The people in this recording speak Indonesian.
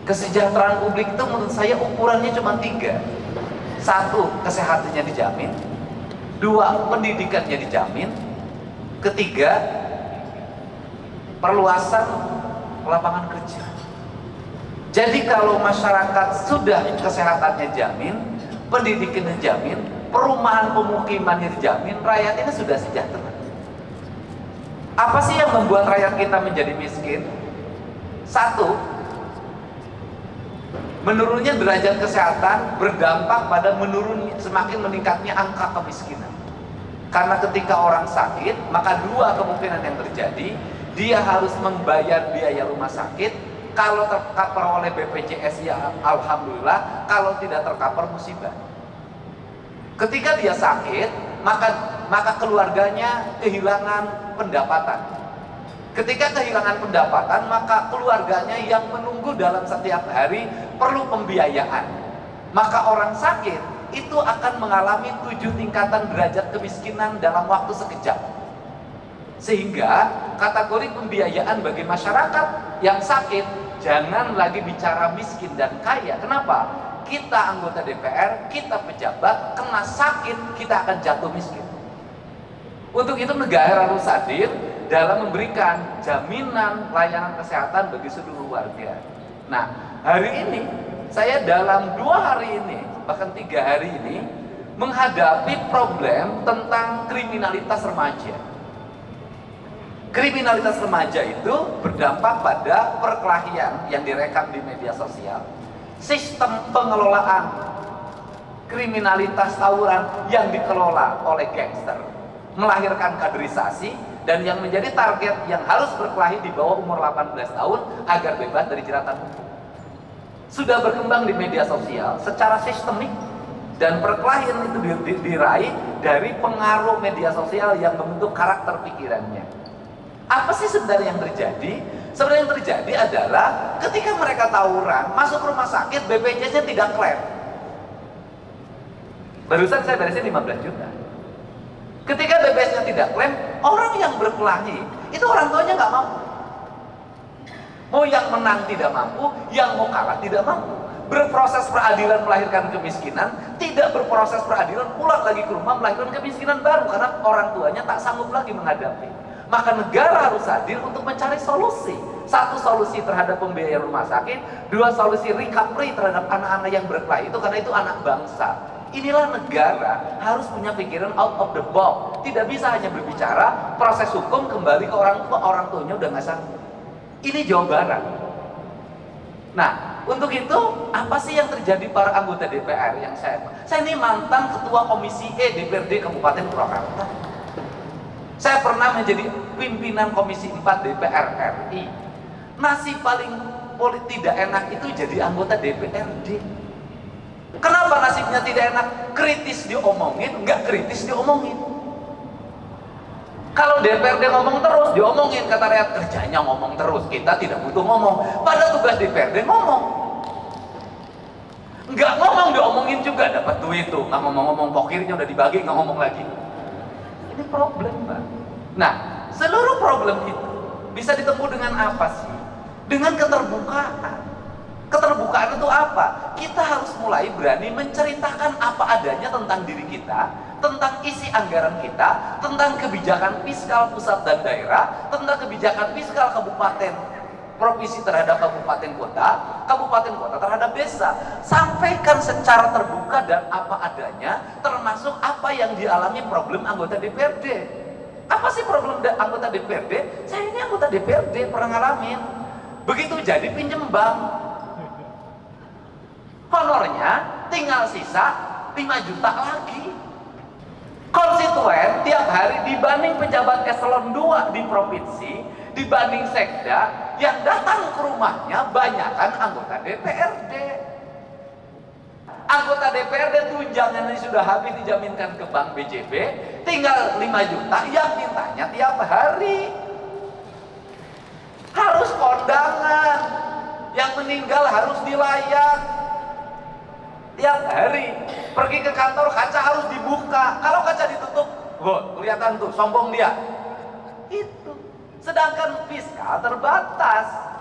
Kesejahteraan publik itu menurut saya ukurannya cuma 3. 1, kesehatannya dijamin. 2, pendidikannya dijamin. 3, perluasan lapangan kerja. Jadi kalau masyarakat sudah kesehatannya dijamin, pendidikannya dijamin, perumahan pemukimannya dijamin, rakyat ini sudah sejahtera. Apa sih yang membuat rakyat kita menjadi miskin? 1, menurunnya derajat kesehatan berdampak pada semakin meningkatnya angka kemiskinan. Karena ketika orang sakit, maka 2 kemungkinan yang terjadi. Dia harus membayar biaya rumah sakit. Kalau tercover oleh BPJS, ya alhamdulillah. Kalau tidak tercover, musibah. Ketika dia sakit, maka keluarganya kehilangan pendapatan. Ketika kehilangan pendapatan, maka keluarganya yang menunggu dalam setiap hari perlu pembiayaan. Maka orang sakit itu akan mengalami 7 tingkatan derajat kemiskinan dalam waktu sekejap. Sehingga kategori pembiayaan bagi masyarakat yang sakit, jangan lagi bicara miskin dan kaya. Kenapa? Kita anggota DPR, kita pejabat, kena sakit, kita akan jatuh miskin. Untuk itu negara harus hadir dalam memberikan jaminan layanan kesehatan bagi seluruh warga. Nah, hari ini saya dalam 2 hari ini, bahkan 3 hari ini, menghadapi problem tentang kriminalitas remaja. Kriminalitas remaja itu berdampak pada perkelahian yang direkam di media sosial, sistem pengelolaan kriminalitas tawuran yang dikelola oleh gangster, melahirkan kaderisasi, dan yang menjadi target yang harus berkelahi di bawah umur 18 tahun agar bebas dari jeratan hukum. Sudah berkembang di media sosial secara sistemik, dan perkelahian itu diraih dari pengaruh media sosial yang membentuk karakter pikirannya. Apa sih sebenarnya yang terjadi? Sebenarnya yang terjadi adalah ketika mereka tawuran, masuk rumah sakit, BPJS-nya tidak klaim. Barusan saya beresin 15 juta. Ketika BPJS-nya tidak klaim, orang yang berkelahi, itu orang tuanya nggak mampu. Mau yang menang tidak mampu, yang mau kalah tidak mampu. Berproses peradilan melahirkan kemiskinan, tidak berproses peradilan pulang lagi ke rumah melahirkan kemiskinan baru, karena orang tuanya tak sanggup lagi menghadapi. Maka negara harus hadir untuk mencari solusi. 1, solusi terhadap pembiayaan rumah sakit. 2, solusi recovery terhadap anak-anak yang berkelahi itu, karena itu anak bangsa. Inilah negara harus punya pikiran out of the box. Tidak bisa hanya berbicara proses hukum kembali ke orang tua, orang tuanya udah nggak sanggup. Ini Jawa Barat. Nah, untuk itu apa sih yang terjadi para anggota DPR yang saya ini mantan ketua Komisi E DPRD Kabupaten Purwakarta. Saya pernah menjadi pimpinan Komisi 4 DPR RI. Nasib paling tidak enak itu jadi anggota DPRD. Kenapa nasibnya tidak enak? Kritis diomongin, nggak kritis diomongin. Kalau DPRD ngomong terus, diomongin, kata rakyat, kerjanya ngomong terus, kita tidak butuh ngomong. Padahal tugas DPRD ngomong. Nggak ngomong, diomongin juga, dapat duit tuh. Nggak ngomong-ngomong, pokirnya udah dibagi, nggak ngomong lagi. Ini problem, Pak. Nah, seluruh problem itu bisa ditempuh dengan apa sih? Dengan keterbukaan. Keterbukaan itu apa? Kita harus mulai berani menceritakan apa adanya tentang diri kita, tentang isi anggaran kita, tentang kebijakan fiskal pusat dan daerah, tentang kebijakan fiskal kabupaten, provinsi terhadap kabupaten kota terhadap desa. Sampaikan secara terbuka dan apa adanya, termasuk apa yang dialami problem anggota DPRD. Apa sih problem anggota DPRD? Saya ini anggota DPRD, pernah ngalamin. Begitu jadi pinjem bank, honornya tinggal sisa 5 juta lagi. Konstituen tiap hari dibanding pejabat eselon 2 di provinsi, dibanding sekda, yang datang ke rumahnya banyakkan anggota DPRD. Anggota DPRD tunjangannya sudah habis dijaminkan ke bank BJB, tinggal 5 juta yang mintanya tiap hari. Harus kondangan, yang meninggal harus dilayak tiap hari. Pergi ke kantor, kaca harus dibuka. Kalau kaca ditutup, kelihatan tuh sombong dia. Itu. Sedangkan fiskal terbatas.